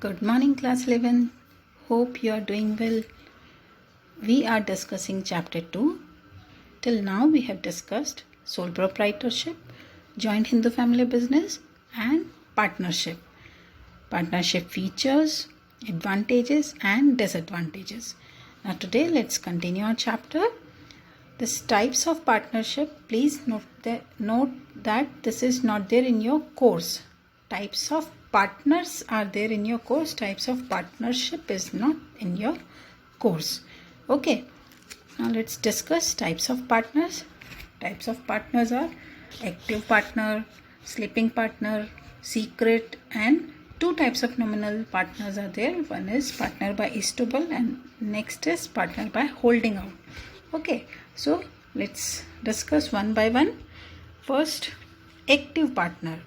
Good morning, class 11. Hope you are doing well. We are discussing chapter 2. Till now, we have discussed sole proprietorship, joint Hindu family business, and partnership. Partnership features, advantages, and disadvantages. Now, today, let's continue our chapter. This types of partnership, please note that this is not there in your course. Types of partners are there in your course. Types of partnership is not in your course. Okay, now let's discuss types of partners. Types of partners are active partner, sleeping partner, secret, and two types of nominal partners are there. One is partner by eastable and next is partner by holding out. Okay, so let's discuss one by one. First, active partner.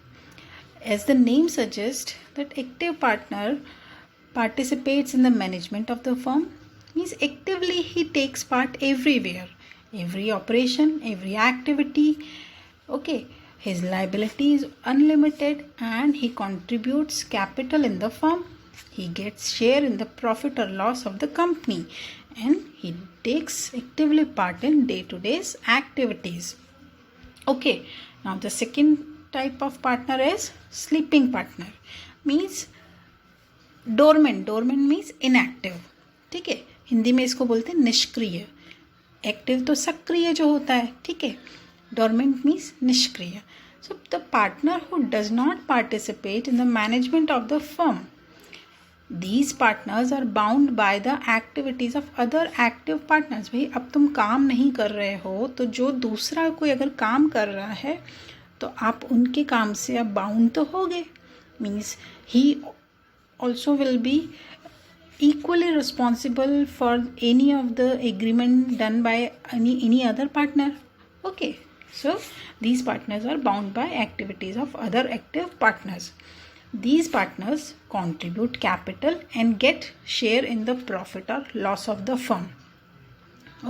As the name suggests, that active partner participates in the management of the firm, means actively he takes part everywhere, every operation, every activity. Okay, his liability is unlimited and he contributes capital in the firm. He gets share in the profit or loss of the company and he takes actively part in day-to-day activities. Okay, now the second type of partner is sleeping partner, means dormant means inactive. ठीक है, हिंदी में इसको बोलते हैं निष्क्रिय. Active तो सक्रिय जो होता है. ठीक है, डोरमेंट मीन्स निष्क्रिय. So the partner who does not participate in the management of the firm, these partners are bound by the activities of other active partners. भाई अब तुम काम नहीं कर रहे हो तो जो दूसरा कोई अगर काम कर रहा है तो आप उनके काम से अब बाउंड तो हो गए. Means he also will be equally responsible for any of the agreement done by any other partner. Okay, so these partners are bound by activities of other active partners. These partners contribute capital and get share in the profit or loss of the firm.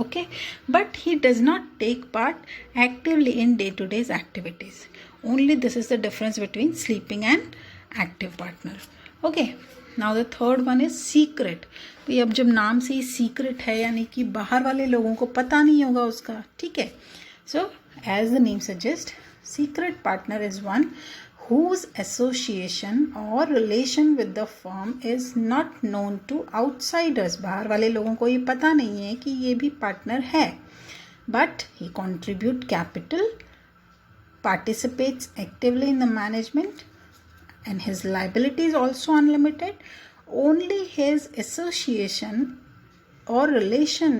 Okay, but he does not take part actively in day-to-day activities. Only this is the difference between sleeping and active partner. Okay, now the third one is secret. तो ये अब जब नाम से ही secret है यानी कि बाहर वाले लोगों को पता नहीं होगा उसका. ठीक है, so as the name suggest, secret partner is one whose association or relation with the firm is not known to outsiders. बाहर वाले लोगों को ये पता नहीं है कि ये भी पार्टनर है. But he contribute capital, participates actively in the management, and his liability is also unlimited. Only his association or relation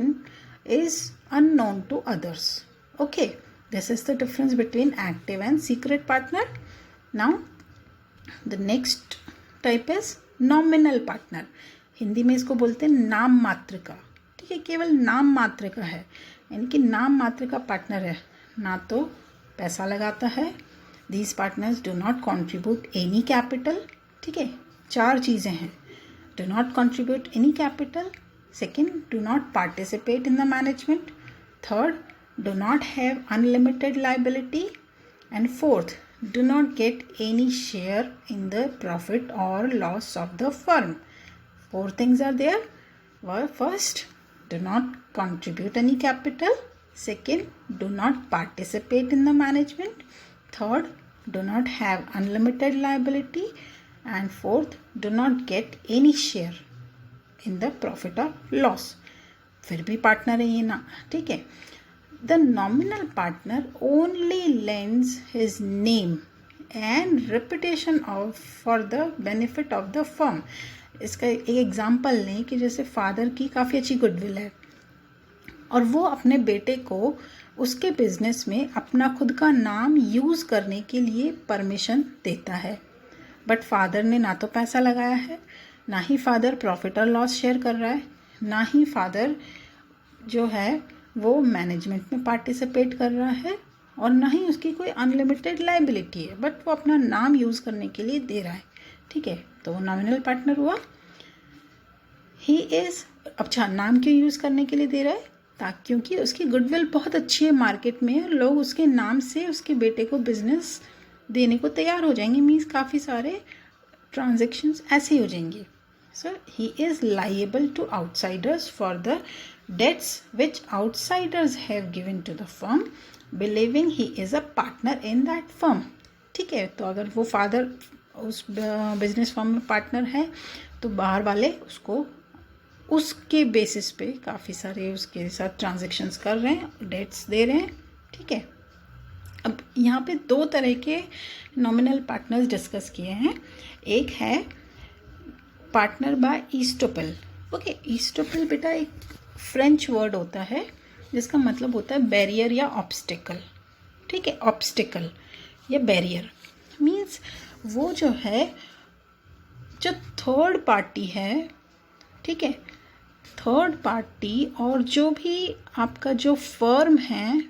is unknown to others. Okay, this is the difference between active and secret partner. Now the next type is nominal partner. Hindi में इसको बोलते हैं नाम मात्र का. ठीक है, केवल नाम मात्र का है, यानी कि नाम मात्र का पार्टनर है, ना तो पैसा लगाता है. These partners do not contribute any capital. ठीक है, चार चीज़ें हैं. Do not contribute any capital. Second, do not participate in the management. Third, do not have unlimited liability. And fourth, do not get any share in the profit or loss of the firm. Four things are there. First, do not contribute any capital. Second, do not participate in the management. Third, do not have unlimited liability. And fourth, do not get any share in the profit or loss. फिर भी partner है ये ना. ठीक है, the nominal partner only lends his name and reputation for the benefit of the firm. इसका एक example लें कि जैसे फादर की काफ़ी अच्छी गुडविल है और वो अपने बेटे को उसके बिजनेस में अपना खुद का नाम यूज़ करने के लिए परमिशन देता है. बट फादर ने ना तो पैसा लगाया है, ना ही फादर प्रॉफिट और लॉस शेयर कर रहा है, ना ही फादर जो है वो मैनेजमेंट में पार्टिसिपेट कर रहा है, और ना ही उसकी कोई अनलिमिटेड लाइबिलिटी है, बट वो अपना नाम यूज़ करने के लिए दे रहा है. ठीक है, तो वो नॉमिनल पार्टनर हुआ. ही इज़, अच्छा नाम क्यों यूज़ करने के लिए दे रहा है? क्योंकि उसकी गुडविल बहुत अच्छी है मार्केट में, लोग उसके नाम से उसके बेटे को बिजनेस देने को तैयार हो जाएंगे. मीन्स काफ़ी सारे ट्रांजेक्शन्स ऐसे ही हो जाएंगे. So he is liable to outsiders for the debts which outsiders have given to the firm, believing he is a partner in that firm. ठीक है, तो अगर वो फादर उस बिजनेस फर्म में पार्टनर है तो बाहर वाले उसको उसके बेसिस पे काफ़ी सारे उसके साथ ट्रांजेक्शन्स कर रहे हैं, डेट्स दे रहे हैं. ठीक है, अब यहाँ पे दो तरह के नॉमिनल पार्टनर्स डिस्कस किए हैं. एक है पार्टनर बाय ईस्टोपल. ओके, ईस्टोपल बेटा एक फ्रेंच वर्ड होता है जिसका मतलब होता है बैरियर या ऑब्स्टिकल. ठीक है, ऑब्स्टिकल या बैरियर मीन्स वो जो है जो थर्ड पार्टी है. ठीक है, थर्ड पार्टी और जो भी आपका जो फर्म है,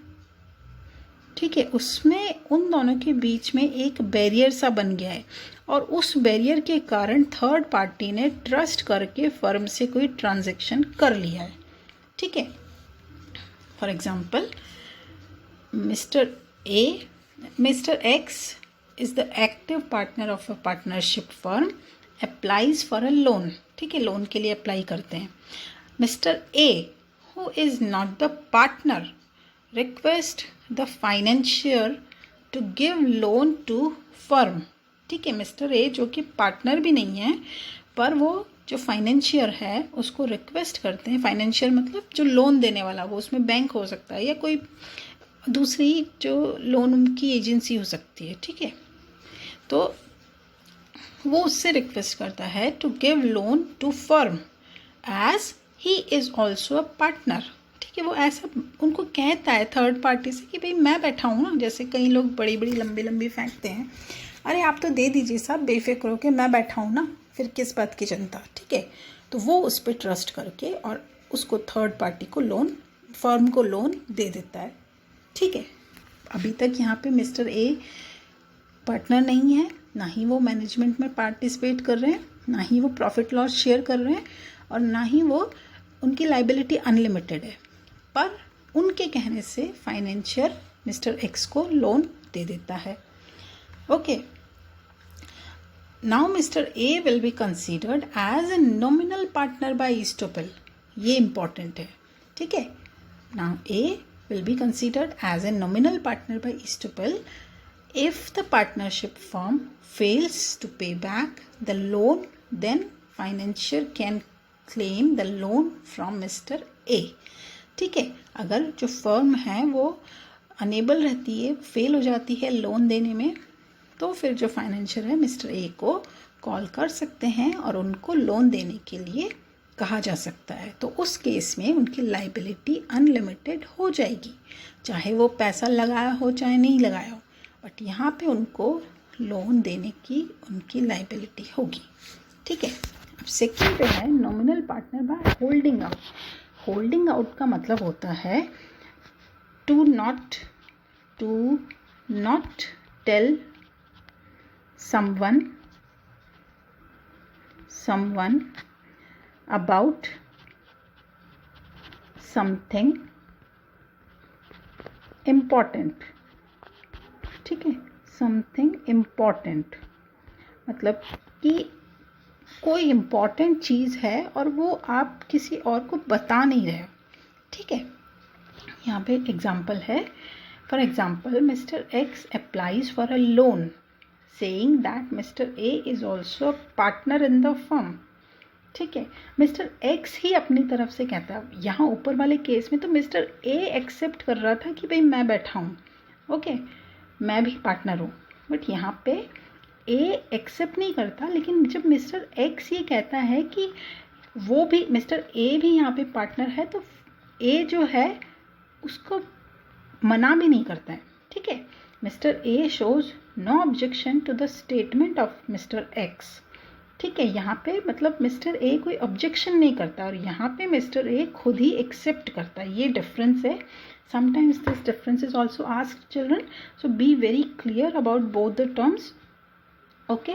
ठीक है, उसमें उन दोनों के बीच में एक बैरियर सा बन गया है और उस बैरियर के कारण थर्ड पार्टी ने ट्रस्ट करके फर्म से कोई ट्रांजैक्शन कर लिया है. ठीक है, for example mister X is the active partner of a partnership firm, applies for a loan. ठीक है, लोन के लिए अप्लाई करते हैं. Mister A who is not the partner request the financier to give loan to firm. ठीक है, mister ए जो कि पार्टनर भी नहीं है पर वो जो फाइनेंशियर है उसको रिक्वेस्ट करते हैं. फाइनेंशियर मतलब जो लोन देने वाला, वो उसमें बैंक हो सकता है या कोई दूसरी जो लोन की एजेंसी हो सकती है. ठीक है, तो वो उससे रिक्वेस्ट करता है to give loan to firm as he is also a partner. ठीक है, वो ऐसा उनको कहता है थर्ड पार्टी से कि भाई मैं बैठा हूँ ना, जैसे कई लोग बड़ी बड़ी लंबी लंबी फेंकते हैं, अरे आप तो दे दीजिए साहब, बेफिक्र हो के मैं बैठा हूँ ना, फिर किस बात की चिंता. ठीक है, तो वो उस पर ट्रस्ट करके और उसको थर्ड पार्टी को लोन, फर्म को लोन दे देता है. ठीक है, अभी तक यहाँ पे मिस्टर ए पार्टनर नहीं है, ना ही वो मैनेजमेंट में पार्टिसिपेट कर रहे हैं, ना ही वो प्रॉफिट लॉस शेयर कर रहे हैं और ना ही वो उनकी लाइबिलिटी अनलिमिटेड है. पर उनके कहने से फाइनेंशियर मिस्टर एक्स को लोन दे देता है. Okay, now mister A will be considered as a nominal partner by estoppel. ये इंपॉर्टेंट है. ठीक है, now A will be considered as a nominal partner by estoppel if the partnership firm fails to pay back the loan, then financier can claim the loan from Mr. A. ठीक है, अगर जो firm है वो enable रहती है, fail हो जाती है लोन देने में, तो फिर जो फाइनेंशियर है मिस्टर ए को कॉल कर सकते हैं और उनको लोन देने के लिए कहा जा सकता है. तो उस केस में उनकी लाइबिलिटी अनलिमिटेड हो जाएगी, चाहे वो पैसा लगाया हो चाहे नहीं लगाया हो, बट यहाँ पे उनको लोन देने की उनकी लाइबिलिटी होगी. ठीक है, अब सेकेंड पे है nominal partner by holding out. Holding out का मतलब होता है to not tell someone about something important. ठीक है, something important मतलब कि कोई इम्पॉर्टेंट चीज़ है और वो आप किसी और को बता नहीं रहे हो. ठीक है, यहाँ पे एग्जाम्पल है. For example mister x applies for a loan saying that mister A is also partner in the firm. ठीक है, मिस्टर एक्स ही अपनी तरफ से कहता है. यहाँ ऊपर वाले केस में तो मिस्टर ए एक्सेप्ट कर रहा था कि भाई मैं बैठा हूँ, ओके, मैं भी पार्टनर हूँ, बट यहाँ पे ए एक्सेप्ट नहीं करता. लेकिन जब मिस्टर एक्स ये कहता है कि वो भी मिस्टर ए भी यहाँ पे पार्टनर है, तो ए जो है उसको मना भी नहीं करता है. ठीक है, mister A shows no objection to the statement of mister X. ठीक है, यहाँ पे मतलब मिस्टर ए कोई ऑब्जेक्शन नहीं करता और यहाँ पे मिस्टर ए खुद ही एक्सेप्ट करता है. ये डिफरेंस है. Sometimes this difference is also asked children, so be very clear about both the terms. Okay,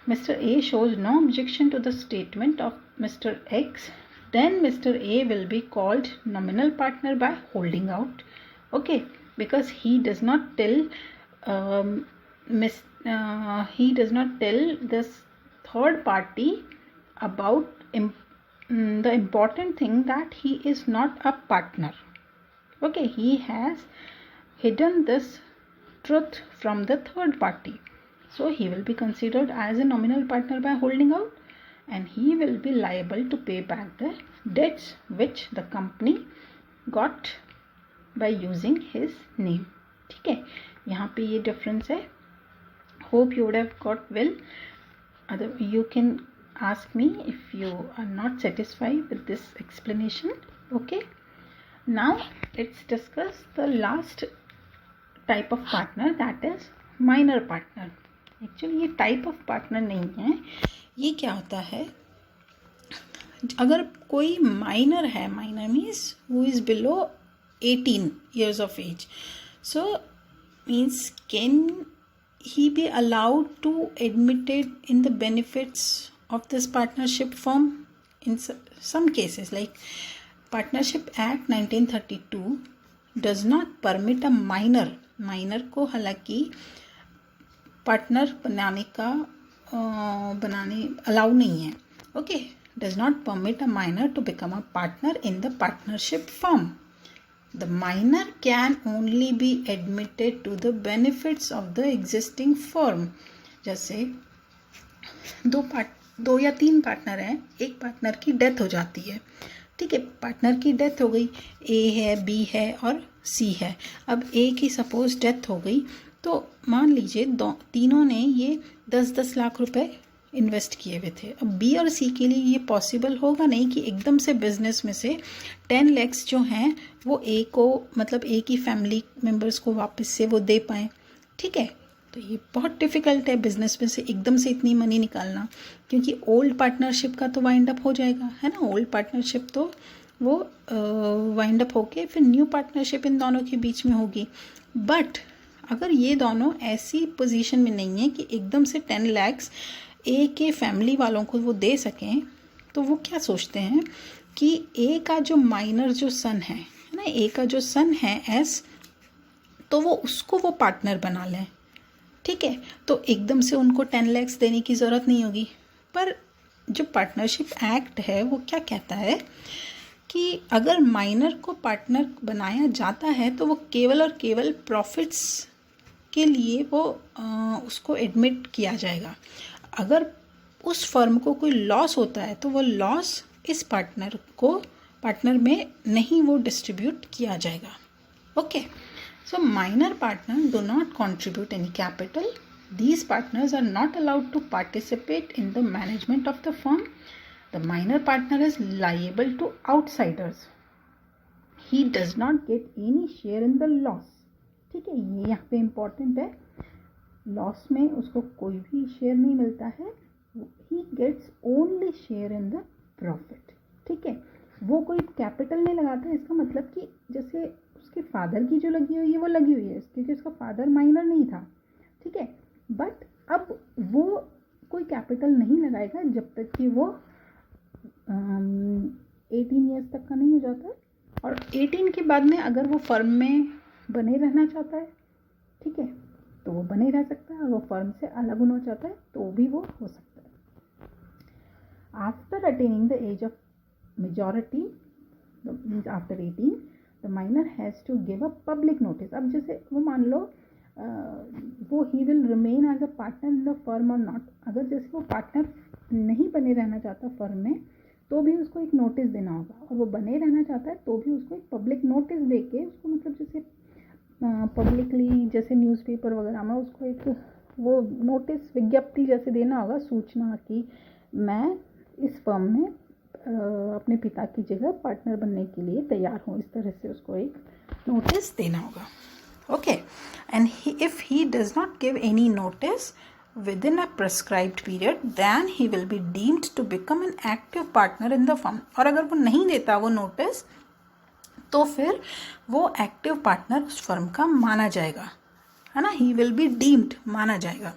mister A shows no objection to the statement of Mr. X, then Mr. A will be called nominal partner by holding out. Okay, because he does not tell this third party about the important thing that he is not a partner. Okay, he has hidden this truth from the third party, so he will be considered as a nominal partner by holding out, and he will be liable to pay back the debts which the company got by using his name. ठीक है, यहाँ पे ये difference है. Hope you would have got well. You can ask me if you are not satisfied with this explanation. Okay, now let's discuss the last type of partner, that is minor partner. Actually ये type of partner नहीं है. ये क्या होता है, अगर कोई minor है, minor means who is below 18 years of age, so means can he be allowed to admitted in the benefits of this partnership firm? In some cases, like Partnership Act 1932 does not permit a minor को हालांकि partner बनाने allow नहीं है. Okay, does not permit a minor to become a partner in the partnership firm. The minor can only be admitted to the benefits of the existing firm. जैसे दो या तीन partner हैं, एक पार्टनर की डेथ हो जाती है. ठीक है, पार्टनर की डेथ हो गई, ए है, बी है और सी है. अब ए की सपोज डेथ हो गई, तो मान लीजिए तीनों ने ये 10-10 लाख रुपए इन्वेस्ट किए हुए थे. अब बी और सी के लिए ये पॉसिबल होगा नहीं कि एकदम से बिजनेस में से 10 लाख जो हैं वो ए को, मतलब ए की फैमिली मेम्बर्स को वापस से वो दे पाएँ. ठीक है, तो ये बहुत डिफ़िकल्ट है बिजनेस में से एकदम से इतनी मनी निकालना, क्योंकि ओल्ड पार्टनरशिप का तो वाइंड अप हो जाएगा, है ना. ओल्ड पार्टनरशिप तो वो वाइंड अप होके फिर न्यू पार्टनरशिप इन दोनों के बीच में होगी. बट अगर ये दोनों ऐसी पोजीशन में नहीं है कि एकदम से 10 लाख ए के फैमिली वालों को वो दे सकें, तो वो क्या सोचते हैं कि ए का जो माइनर जो सन है ना, ए का जो सन है एस, तो वो उसको वो पार्टनर बना लें. ठीक है, तो एकदम से उनको 10 लाख देने की ज़रूरत नहीं होगी. पर जो पार्टनरशिप एक्ट है वो क्या कहता है कि अगर माइनर को पार्टनर बनाया जाता है तो वो केवल और केवल प्रॉफिट्स के लिए वो उसको एडमिट किया जाएगा. अगर उस फर्म को कोई लॉस होता है तो वो लॉस इस पार्टनर में नहीं वो डिस्ट्रीब्यूट किया जाएगा. Okay, so minor partner do not contribute any capital. These partners are not allowed to participate in the management of the firm. The minor partner is liable to outsiders. He does not get any share in the loss. ठीक है, ये यहाँ पे important है. Loss में उसको कोई भी शेयर नहीं मिलता है. He gets only share in the profit. ठीक है, वो कोई कैपिटल नहीं लगाता है. इसका मतलब कि जैसे उसके फादर की जो लगी हुई है वो लगी हुई है, क्योंकि उसका फादर माइनर नहीं था. ठीक है, बट अब वो कोई कैपिटल नहीं लगाएगा जब तक कि वो 18 ईयर्स तक का नहीं हो जाता है. और 18 के बाद में अगर वो फर्म में बने रहना चाहता है, ठीक है, तो वो बने रह सकता है. और वो फर्म से अलग होना चाहता है तो भी वो हो सकता है. After attaining the age of majority, after 18, the minor has to give a public notice. अब जैसे वो मान लो वो he will remain as a partner in the firm और नॉट. अगर जैसे वो पार्टनर नहीं बने रहना चाहता फर्म में, तो भी उसको एक नोटिस देना होगा. और वो बने रहना चाहता है तो भी उसको एक पब्लिक नोटिस दे के उसको, मतलब जैसे पब्लिकली जैसे न्यूज़पेपर वगैरह में उसको एक वो नोटिस, विज्ञप्ति जैसे देना होगा, सूचना कि मैं इस फर्म में अपने पिता की जगह पार्टनर बनने के लिए तैयार हूँ. इस तरह से उसको एक नोटिस देना होगा. Okay, and if he does not give any notice within a prescribed period, then he will be deemed to become an active partner in the firm. और अगर वो नहीं देता वो नोटिस, तो फिर वो एक्टिव पार्टनर उस फर्म का माना जाएगा, है ना. ही विल बी डीम्ड, माना जाएगा.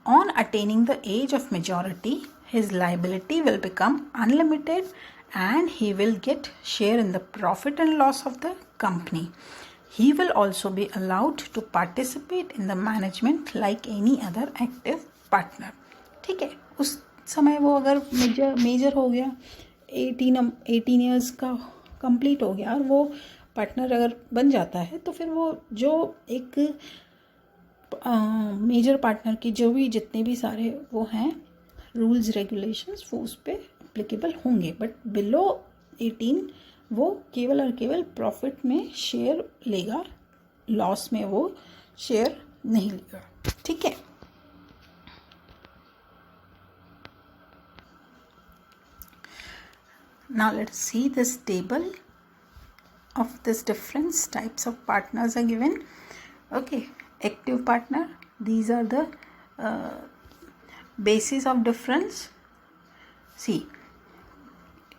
On attaining the age of majority, his liability will become unlimited and he will get share in the profit and loss of the company. He will also be allowed to participate in the management like any other active partner. ठीक है, उस समय वो अगर major हो गया, 18 years का complete हो गया और वो पार्टनर अगर बन जाता है, तो फिर वो जो एक मेजर पार्टनर की जो भी जितने भी सारे वो हैं रूल्स रेगुलेशंस वो उस पर एप्लीकेबल होंगे। बट बिलो 18 वो केवल और केवल प्रॉफिट में शेयर लेगा, लॉस में वो शेयर नहीं लेगा। ठीक है, now let's see this table of this different types of partners are given. Okay, active partner, these are the basis of difference. See,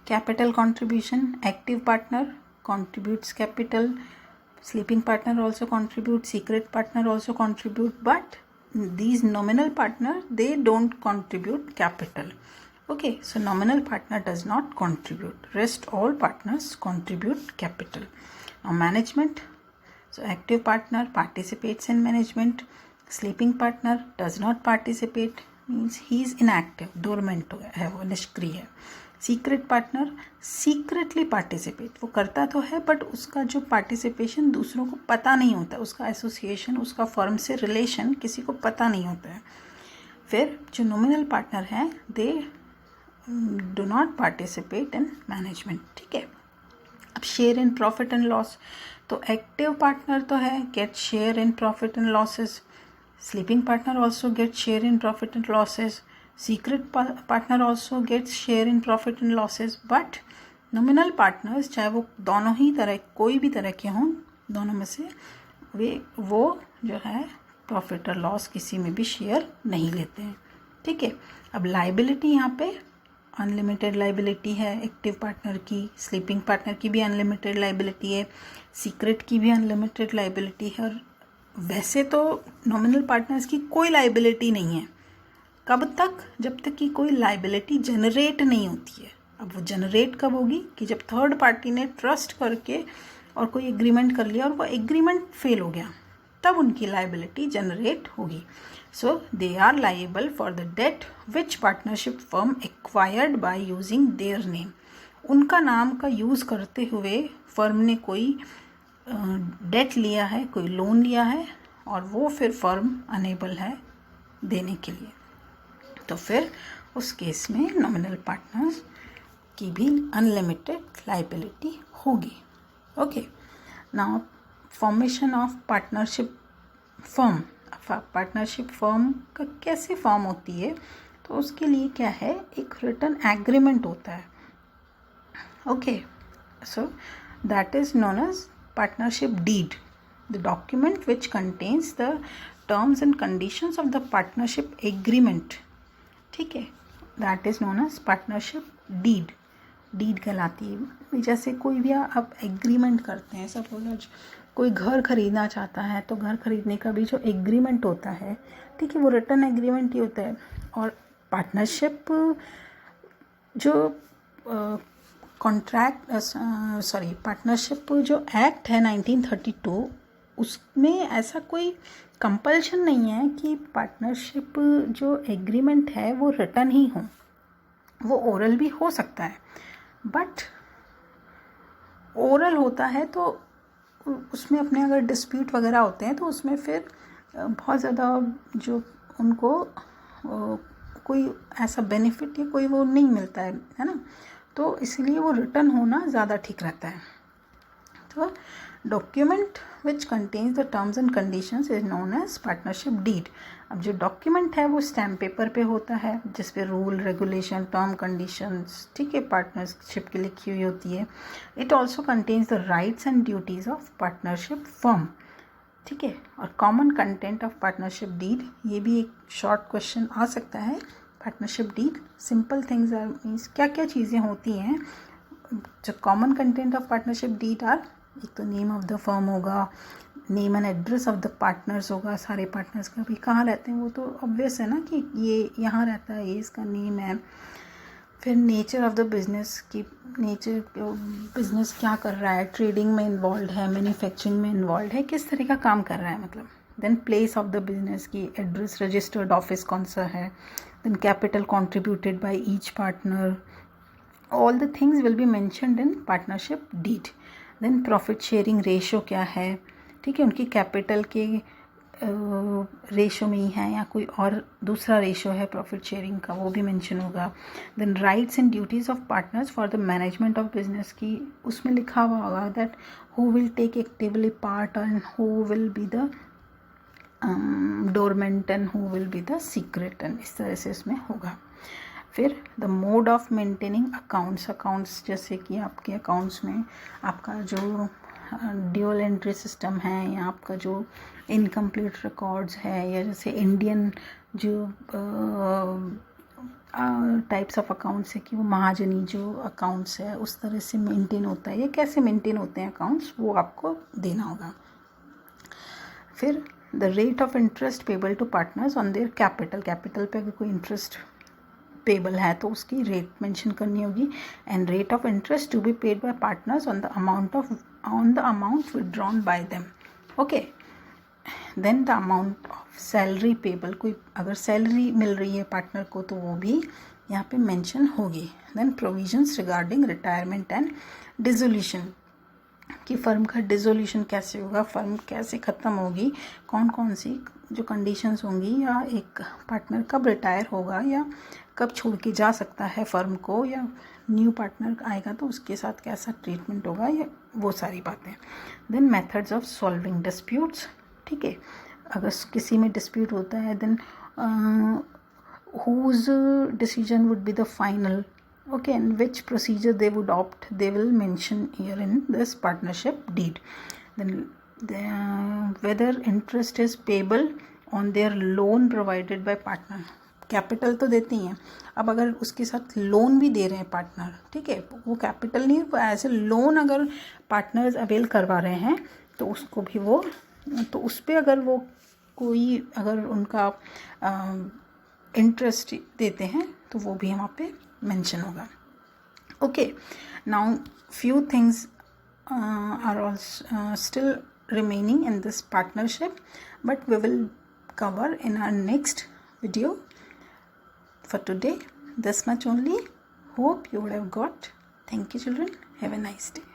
capital contribution, active partner contributes capital, sleeping partner also contribute, secret partner also contribute, but these nominal partner they don't contribute capital. Okay, so nominal partner does not contribute, rest all partners contribute capital. Now management, so active partner participates in management, sleeping partner does not participate, means he is inactive, dormant है वो, निष्क्रिय है. Secret partner secretly participate, वो करता तो है but उसका जो पार्टिसिपेशन दूसरों को पता नहीं होता, उसका एसोसिएशन, उसका फर्म से रिलेशन किसी को पता नहीं होता है. फिर जो नॉमिनल पार्टनर हैं they do not participate in management. ठीक है, अब share in profit and loss, तो एक्टिव पार्टनर तो है get share in profit and losses, sleeping partner also get share in profit and losses, secret partner also gets share in profit and losses, but nominal partners चाहे वो दोनों ही तरह कोई भी तरह के हों, दोनों में से वो जो है प्रॉफिट और लॉस किसी में भी शेयर नहीं लेते हैं. ठीक है, अब लाइबिलिटी यहाँ पे अनलिमिटेड लाइबिलिटी है एक्टिव पार्टनर की, स्लीपिंग पार्टनर की भी अनलिमिटेड लाइबिलिटी है, सीक्रेट की भी अनलिमिटेड लाइबिलिटी है. और वैसे तो नॉमिनल पार्टनर्स की कोई लाइबिलिटी नहीं है, कब तक, जब तक कि कोई लाइबिलिटी जनरेट नहीं होती है. अब वो जनरेट कब होगी कि जब थर्ड पार्टी ने ट्रस्ट करके और कोई एग्रीमेंट कर लिया और वो एग्रीमेंट फेल हो गया, तब उनकी लाइबिलिटी जनरेट होगी. So they are liable for the debt which partnership firm acquired by using their name. उनका नाम का यूज़ करते हुए फर्म ने कोई डेट लिया है, कोई लोन लिया है और वो फिर फर्म अनेबल है देने के लिए, तो फिर उस केस में नॉमिनल पार्टनर्स की भी अनलिमिटेड लाइबिलिटी होगी. Okay, now formation of partnership firm. Partnership firm का कैसे फॉर्म होती है, तो उसके लिए क्या है, एक रिटन एग्रीमेंट होता है. Okay, so that is known as partnership deed, the document which contains the terms and conditions of the partnership agreement. ठीक है, that is known as partnership deed. Deed कहलाती है. जैसे कोई भी आप एग्रीमेंट करते हैं, सपोज कोई घर खरीदना चाहता है तो घर खरीदने का भी जो एग्रीमेंट होता है, ठीक है, वो रिटन एग्रीमेंट ही होता है. और पार्टनरशिप जो पार्टनरशिप जो एक्ट है 1932, उसमें ऐसा कोई कंपल्शन नहीं है कि पार्टनरशिप जो एग्रीमेंट है वो रिटन ही हो, वो ओरल भी हो सकता है. बट ओरल होता है तो उसमें अपने अगर डिस्प्यूट वगैरह होते हैं तो उसमें फिर बहुत ज़्यादा जो उनको कोई ऐसा बेनिफिट या कोई वो नहीं मिलता है ना, तो इसलिए वो रिटन होना ज़्यादा ठीक रहता है. तो document which contains the terms and conditions is known as partnership deed. अब जो डॉक्यूमेंट है वो स्टैम्प पेपर पे होता है, जिस पे रूल रेगुलेशन टर्म कंडीशंस, ठीक है, पार्टनरशिप की लिखी हुई होती है. It also contains the rights and duties of partnership firm. ठीक है, और common content of partnership deed, ये भी एक शॉर्ट क्वेश्चन आ सकता है. Partnership deed simple things are means क्या क्या चीज़ें होती हैं. जो common content of partnership deed are, एक तो नेम ऑफ द फर्म होगा, name and address of the partners होगा, सारे पार्टनर्स का भी कहाँ रहते हैं वो तो ऑब्वियस है ना कि ये यहाँ रहता है, ये इसका नेम है. फिर नेचर ऑफ द बिज़नेस की, नेचर बिज़नेस क्या कर रहा है, ट्रेडिंग में इन्वॉल्व है, मैन्युफैक्चरिंग में इन्वॉल्व है, किस तरह का काम कर रहा है मतलब. Then place of the business की एड्रेस, रजिस्टर्ड ऑफिस कौन सा है, then capital contributed by each partner. All the things will be mentioned in partnership deed. Then profit sharing ratio क्या है, ठीक है, उनकी कैपिटल के रेशो में ही है या कोई और दूसरा रेशो है प्रॉफिट शेयरिंग का, वो भी मेंशन होगा. Then rights and duties of partners for the management of business की उसमें लिखा हुआ होगा that who will take actively part and who will be the dormant and who will be the secret, and इस तरह से इसमें होगा. फिर the mode of maintaining accounts जैसे कि आपके अकाउंट्स में आपका जो ड्यूअल एंट्री सिस्टम है या आपका जो इनकम्प्लीट रिकॉर्ड्स है या जैसे इंडियन जो टाइप्स ऑफ अकाउंट्स है कि वो महाजनी जो अकाउंट्स है उस तरह से मेंटेन होता है या कैसे मेंटेन होते हैं अकाउंट्स, वो आपको देना होगा. फिर the rate of interest payable to partners on their capital पे अगर कोई इंटरेस्ट पेबल है तो उसकी रेट मेंशन करनी होगी. And rate of interest to be paid by partners on the amount withdrawn by them. Okay. Then the amount of salary payable, कोई अगर सैलरी मिल रही है पार्टनर को तो वो भी यहाँ पे मेंशन होगी. Then provisions regarding retirement and dissolution, कि फ़र्म का डिसोल्यूशन कैसे होगा, फ़र्म कैसे ख़त्म होगी, कौन कौन सी जो कंडीशंस होंगी, या एक पार्टनर कब रिटायर होगा या कब छोड़ के जा सकता है फ़र्म को, या न्यू पार्टनर आएगा तो उसके साथ कैसा ट्रीटमेंट होगा, या वो सारी बातें. Then methods of solving disputes, ठीक है, अगर किसी में डिस्प्यूट होता है then whose decision would be the final, okay, and which procedure they would opt, they will mention here in this partnership deed. Then whether interest is payable on their loan provided by partner, capital तो देती हैं, अब अगर उसके साथ loan भी दे रहे हैं पार्टनर, ठीक है, वो कैपिटल नहीं, वो ऐसे लोन अगर पार्टनर्स अवेल करवा रहे हैं तो उसको भी वो, तो उस पर अगर वो कोई अगर उनका इंटरेस्ट देते हैं तो वो भी वहाँ पे मेंशन होगा. Okay. Now few things are also still remaining in this partnership, but we will cover in our next video. For today, this much only. Hope you would have got. Thank you, children. Have a nice day.